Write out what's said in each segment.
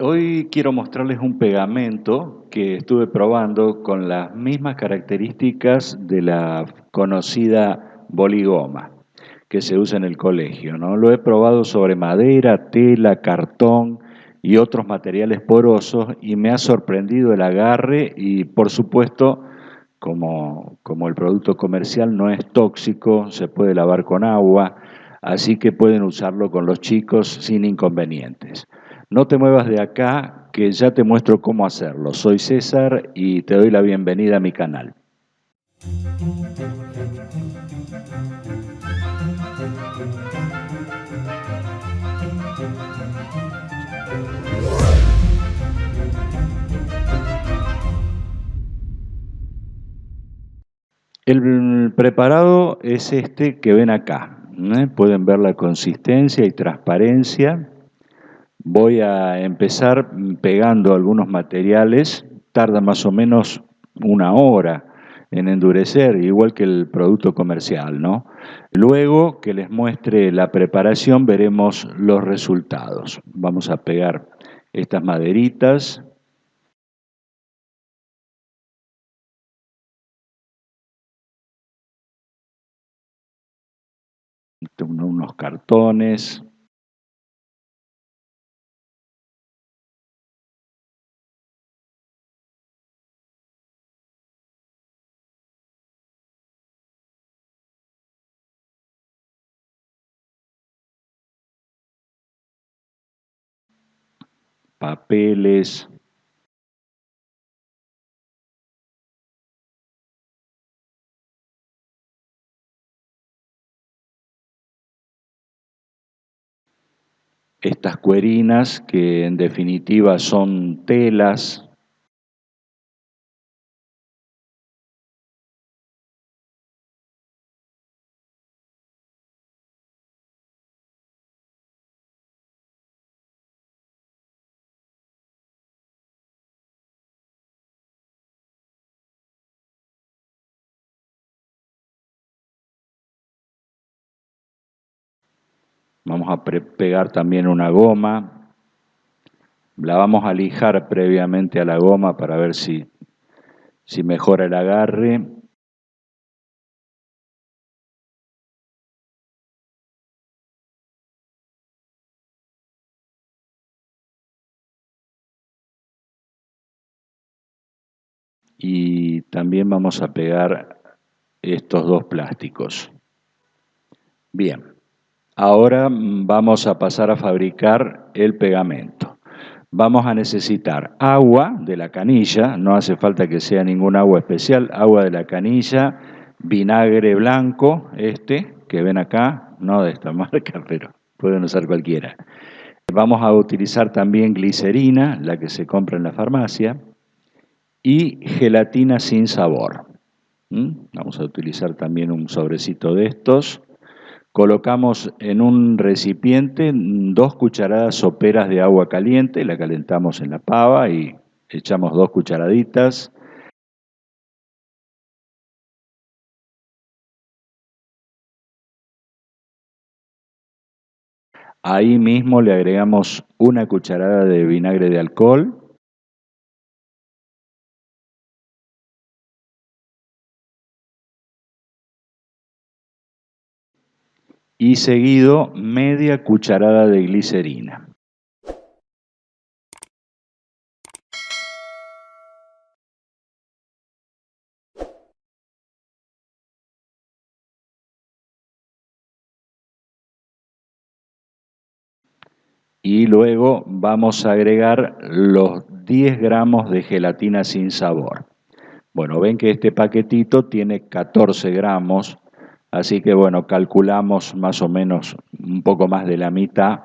Hoy quiero mostrarles un pegamento que estuve probando con las mismas características de la conocida boligoma que se usa en el colegio, ¿no? Lo he probado sobre madera, tela, cartón y otros materiales porosos y me ha sorprendido el agarre y por supuesto, como el producto comercial no es tóxico, se puede lavar con agua, así que pueden usarlo con los chicos sin inconvenientes. No te muevas de acá, que ya te muestro cómo hacerlo. Soy César y te doy la bienvenida a mi canal. El preparado es este que ven acá, ¿eh? Pueden ver la consistencia y transparencia. Voy a empezar pegando algunos materiales, tarda más o menos una hora en endurecer, igual que el producto comercial, ¿no? Luego que les muestre la preparación veremos los resultados. Vamos a pegar estas maderitas, unos cartones, papeles. Estas cuerinas que en definitiva son telas. Vamos a pegar también una goma. La vamos a lijar previamente a la goma para ver si mejora el agarre. Y también vamos a pegar estos dos plásticos. Bien, ahora vamos a pasar a fabricar el pegamento. Vamos a necesitar agua de la canilla, no hace falta que sea ningún agua especial, agua de la canilla, vinagre blanco, este que ven acá, no de esta marca, pero pueden usar cualquiera. Vamos a utilizar también glicerina, la que se compra en la farmacia, y gelatina sin sabor. Vamos a utilizar también un sobrecito de estos. Colocamos en un recipiente 2 cucharadas soperas de agua caliente, la calentamos en la pava y echamos 2 cucharaditas. Ahí mismo le agregamos 1 cucharada de vinagre de alcohol y seguido media cucharada de glicerina. Y luego vamos a agregar los 10 gramos de gelatina sin sabor. Bueno, ven que este paquetito tiene 14 gramos, así que bueno, calculamos más o menos un poco más de la mitad,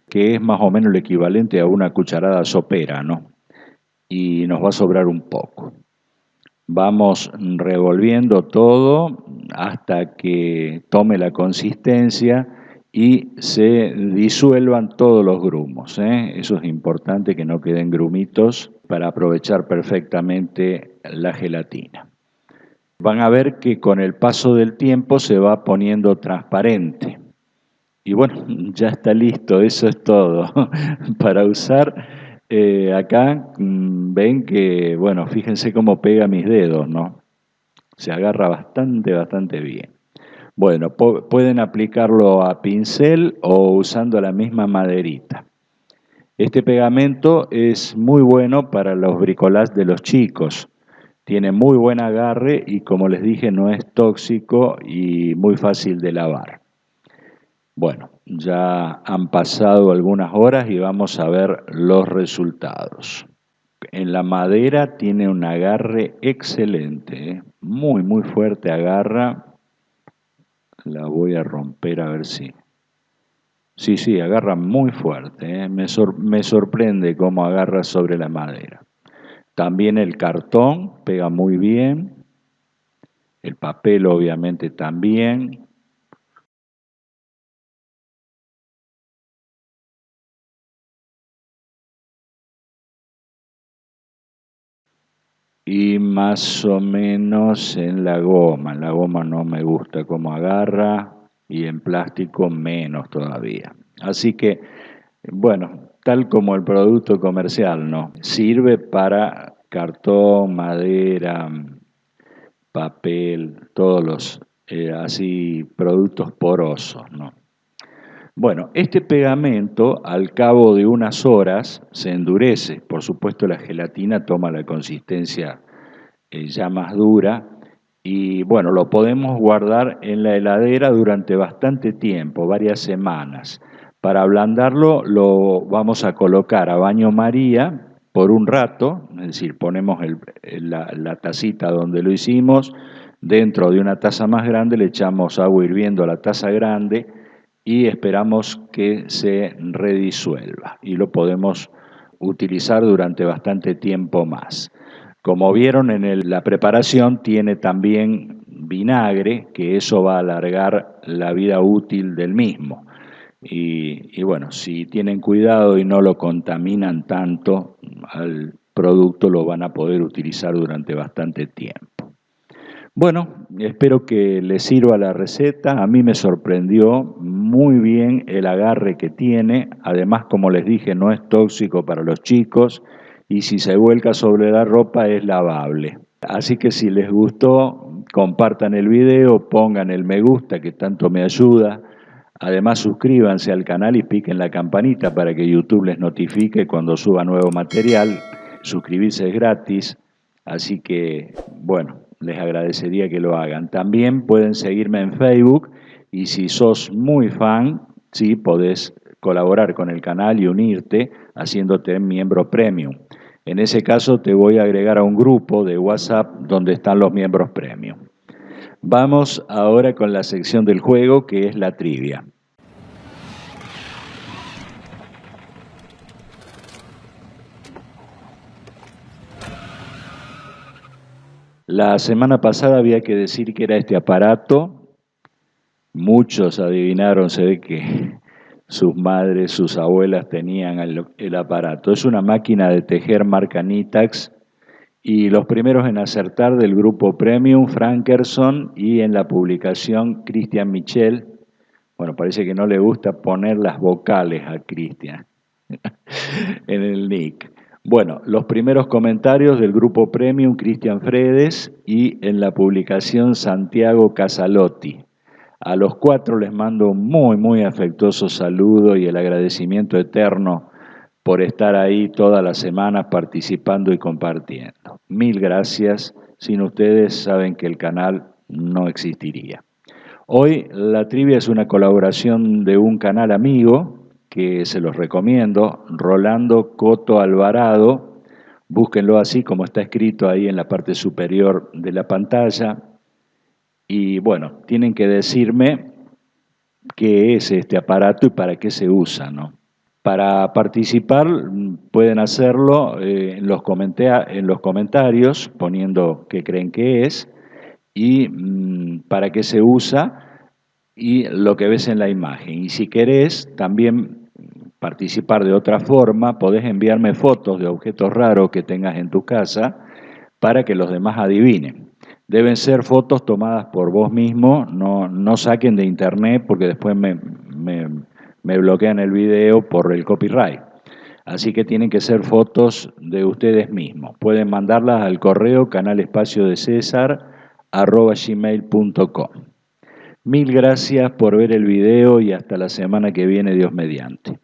que es más o menos el equivalente a 1 cucharada sopera, ¿no? Y nos va a sobrar un poco. Vamos revolviendo todo hasta que tome la consistencia y se disuelvan todos los grumos, ¿eh? Eso es importante, que no queden grumitos para aprovechar perfectamente la gelatina. Van a ver que con el paso del tiempo se va poniendo transparente. Y bueno, ya está listo, eso es todo. Para usar Acá ven que, bueno, fíjense cómo pega mis dedos, ¿no? Se agarra bastante, bastante bien. Bueno, pueden aplicarlo a pincel o usando la misma maderita. Este pegamento es muy bueno para los bricolage de los chicos. Tiene muy buen agarre y, como les dije, no es tóxico y muy fácil de lavar. Bueno, ya han pasado algunas horas y vamos a ver los resultados. En la madera tiene un agarre excelente, ¿eh? Muy, muy fuerte agarra. La voy a romper a ver si... Sí, sí, agarra muy fuerte, ¿eh? Me sorprende cómo agarra sobre la madera. También el cartón pega muy bien, el papel obviamente también. Y más o menos en la goma no me gusta cómo agarra y en plástico menos todavía. Así que, bueno, tal como el producto comercial, ¿no? Sirve para cartón, madera, papel, todos los así productos porosos, ¿no? Bueno, este pegamento al cabo de unas horas se endurece. Por supuesto, la gelatina toma la consistencia ya más dura y bueno, lo podemos guardar en la heladera durante bastante tiempo, varias semanas. Para ablandarlo lo vamos a colocar a baño María por un rato, es decir, ponemos la tacita donde lo hicimos, dentro de una taza más grande le echamos agua hirviendo a la taza grande y esperamos que se redisuelva y lo podemos utilizar durante bastante tiempo más. Como vieron en la preparación tiene también vinagre, que eso va a alargar la vida útil del mismo. Y bueno, si tienen cuidado y no lo contaminan tanto, al producto lo van a poder utilizar durante bastante tiempo. Bueno, espero que les sirva la receta. A mí me sorprendió muy bien el agarre que tiene. Además, como les dije, no es tóxico para los chicos y si se vuelca sobre la ropa es lavable. Así que si les gustó, compartan el video, pongan el me gusta que tanto me ayuda. Además, suscríbanse al canal y piquen la campanita para que YouTube les notifique cuando suba nuevo material. Suscribirse es gratis. Así que, bueno, les agradecería que lo hagan. También pueden seguirme en Facebook y si sos muy fan, sí, podés colaborar con el canal y unirte haciéndote miembro premium. En ese caso te voy a agregar a un grupo de WhatsApp donde están los miembros premium. Vamos ahora con la sección del juego que es la trivia. La semana pasada había que decir que era este aparato. Muchos adivinaron, se ve que sus madres, sus abuelas tenían el aparato. Es una máquina de tejer marca Nitax y los primeros en acertar del grupo Premium, Frankerson, y en la publicación Christian Michel. Bueno, parece que no le gusta poner las vocales a Christian en el nick. Bueno, los primeros comentarios del grupo Premium, Cristian Fredes, y en la publicación Santiago Casalotti. A los cuatro les mando un muy, muy afectuoso saludo y el agradecimiento eterno por estar ahí todas las semanas participando y compartiendo. Mil gracias. Sin ustedes saben que el canal no existiría. Hoy la trivia es una colaboración de un canal amigo que se los recomiendo, Rolando Coto Alvarado. Búsquenlo así como está escrito ahí en la parte superior de la pantalla. Y bueno, tienen que decirme qué es este aparato y para qué se usa, ¿no? Para participar pueden hacerlo en los comentarios poniendo qué creen que es y para qué se usa y lo que ves en la imagen. Y si querés también participar de otra forma, podés enviarme fotos de objetos raros que tengas en tu casa para que los demás adivinen. Deben ser fotos tomadas por vos mismo, no saquen de internet porque después me bloquean el video por el copyright. Así que tienen que ser fotos de ustedes mismos. Pueden mandarlas al correo canalespaciodeCesar@gmail.com. Mil gracias por ver el video y hasta la semana que viene, Dios mediante.